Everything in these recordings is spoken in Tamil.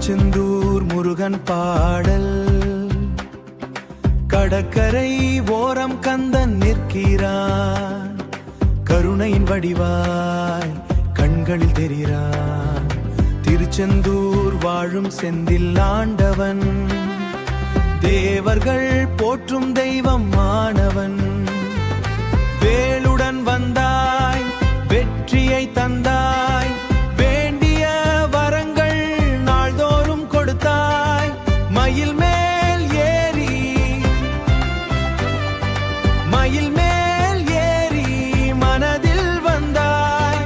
திருச்செந்தூர் முருகன் பாடல். கடற்கரை ஓரம் கந்தன் நிற்கிறான், கருணையின் வடிவாய் கண்களில் தெரிகிறான். திருச்செந்தூர் வாழும் செந்தில் ஆண்டவன், தேவர்கள் போற்றும் தெய்வம் மாணவன். வேலுடன் வந்தாய், வெற்றியை தந்தாய், வேண்டிய வரங்கள் நாள்தோறும் கொடுத்தாய். மயில் மேல் ஏறி மனதில் வந்தாய்,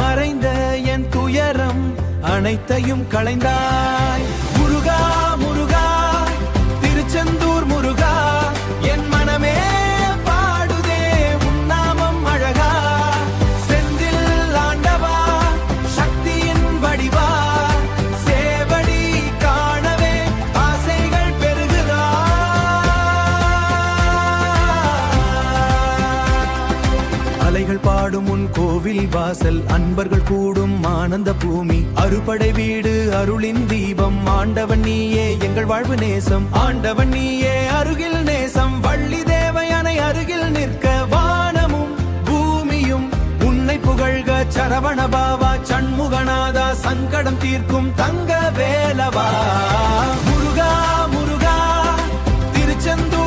மறைந்த என் துயரம் அனைத்தையும் களைந்தாய். முருகா முருகா திருச்செந்தூர் முருகா, என் மனமே பாடுதே உன் நாமம் அழகா. செந்தில் ஆண்டவா சக்தியின் வடிவா, சேவடி காணவே ஆசைகள் பெருகுதா. அலைகள் பாடும் உன் கோவில் வாசல், அன்பர்கள் கூடும் ஆனந்த பூமி. அறுபடை வீடு அருளின் தீபம், ஆண்டவன் நீயே எங்கள் வாழ்வு நேசம். ஆண்டவன் நீயே அருகில் நேசம், வள்ளி தேவயானை அருகில் நிற்க. வானமும் பூமியும் உன்னை புகழ்க. சரவண பாவா சண்முகநாதா, சங்கடம் தீர்க்கும் தங்க வேலவா. முருகா முருகா திருச்செந்தூர்